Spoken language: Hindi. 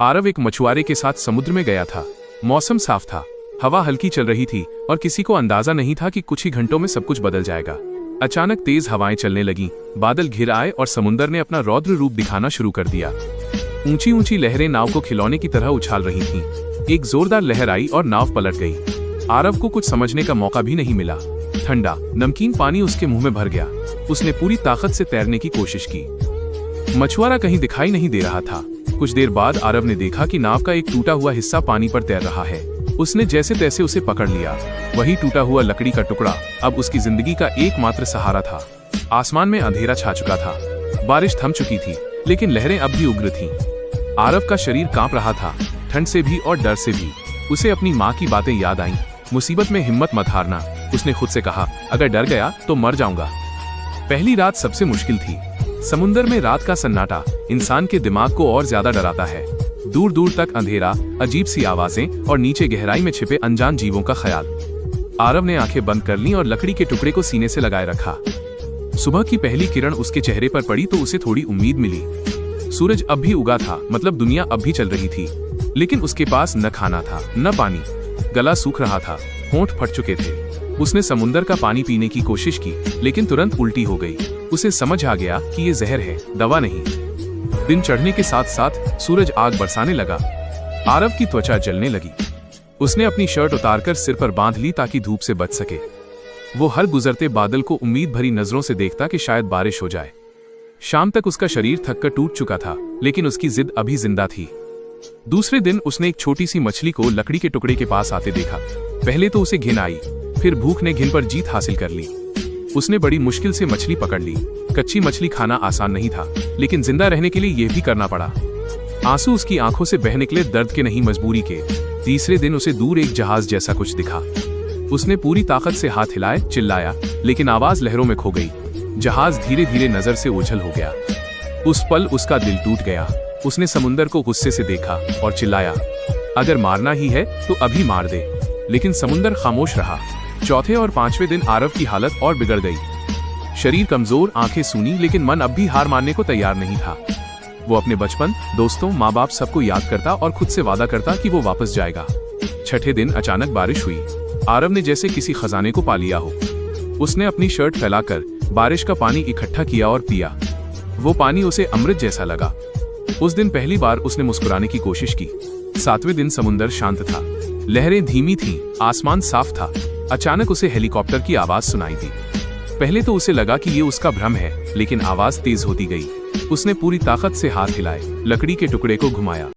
आरव एक मछुआरे के साथ समुद्र में गया था। मौसम साफ था, हवा हल्की चल रही थी और किसी को अंदाजा नहीं था कि कुछ ही घंटों में सब कुछ बदल जाएगा। अचानक तेज हवाएं चलने लगीं, बादल घिर आए और समुद्र ने अपना रौद्र रूप दिखाना शुरू कर दिया। ऊंची ऊंची लहरें नाव को खिलौने की तरह उछाल रही थीं। एक जोरदार लहर आई और नाव पलट गई। आरव को कुछ समझने का मौका भी नहीं मिला। ठंडा नमकीन पानी उसके मुंह में भर गया। उसने पूरी ताकत से तैरने की कोशिश की। मछुआरा कहीं दिखाई नहीं दे रहा था। कुछ देर बाद आरव ने देखा कि नाव का एक टूटा हुआ हिस्सा पानी पर तैर रहा है। उसने जैसे तैसे उसे पकड़ लिया। वही टूटा हुआ लकड़ी का टुकड़ा अब उसकी जिंदगी का एकमात्र सहारा था। आसमान में अंधेरा छा चुका था। बारिश थम चुकी थी, लेकिन लहरें अब भी उग्र थीं। आरव का शरीर कांप रहा था, ठंड से भी और डर से भी। उसे अपनी माँ की बातें याद आईं। मुसीबत में हिम्मत मत हारना, उसने खुद से कहा। अगर डर गया तो मर जाऊंगा। पहली रात सबसे मुश्किल थी। समुद्र में रात का सन्नाटा इंसान के दिमाग को और ज्यादा डराता है। दूर दूर तक अंधेरा, अजीब सी आवाजें और नीचे गहराई में छिपे अनजान जीवों का ख्याल। आरव ने आंखें बंद कर लीं और लकड़ी के टुकड़े को सीने से लगाए रखा। सुबह की पहली किरण उसके चेहरे पर पड़ी तो उसे थोड़ी उम्मीद मिली। सूरज अब भी उगा था, मतलब दुनिया अब भी चल रही थी। लेकिन उसके पास न खाना था न पानी। गला सूख रहा था, होंठ फट चुके थे। उसने समुद्र का पानी पीने की कोशिश की, लेकिन तुरंत उल्टी हो गई। उसे समझ आ गया कि ये जहर है, दवा नहीं। दिन चढ़ने के साथ साथ सूरज आग बरसाने लगा। आरव की त्वचा जलने लगी। उसने अपनी शर्ट उतारकर सिर पर बांध ली ताकि धूप से बच सके। वो हर गुजरते बादल को उम्मीद भरी नजरों से देखता कि शायद बारिश हो जाए। शाम तक उसका शरीर थककर टूट चुका था, लेकिन उसकी जिद अभी जिंदा थी। दूसरे दिन उसने एक छोटी सी मछली को लकड़ी के टुकड़े के पास आते देखा। पहले तो उसे घिन आई, फिर भूख ने घिन पर जीत हासिल कर ली। उसने बड़ी मुश्किल से मछली पकड़ ली। कच्ची मछली खाना आसान नहीं था, लेकिन जिंदा रहने के लिए यह भी करना पड़ा। आंसू उसकी आंखों से बह निकले, दर्द के नहीं मजबूरी के। तीसरे दिन उसे दूर एक जहाज जैसा कुछ दिखा। उसने पूरी ताकत से हाथ हिलाए, चिल्लाया, लेकिन आवाज लहरों में खो गई। जहाज धीरे धीरे नजर से ओझल हो गया। उस पल उसका दिल टूट गया। उसने समुद्र को गुस्से से देखा और चिल्लाया, अगर मारना ही है तो अभी मार दे। लेकिन समुद्र खामोश रहा। चौथे और पांचवें दिन आरव की हालत और बिगड़ गई। शरीर कमजोर, आंखें सूनी, लेकिन मन अब भी हार मानने को तैयार नहीं था। वो अपने बचपन, दोस्तों, माँ बाप सबको याद करता और खुद से वादा करता कि वो वापस जाएगा। छठे दिन अचानक बारिश हुई। आरव ने जैसे किसी खजाने को पा लिया हो। उसने अपनी शर्ट फैलाकर बारिश का पानी इकट्ठा किया और पिया। वो पानी उसे अमृत जैसा लगा। उस दिन पहली बार उसने मुस्कुराने की कोशिश की। सातवें दिन समुद्र शांत था। लहरें धीमी थीं, आसमान साफ था। अचानक उसे हेलीकॉप्टर की आवाज सुनाई दी। पहले तो उसे लगा कि ये उसका भ्रम है, लेकिन आवाज तेज होती गई। उसने पूरी ताकत से हाथ हिलाए, लकड़ी के टुकड़े को घुमाया।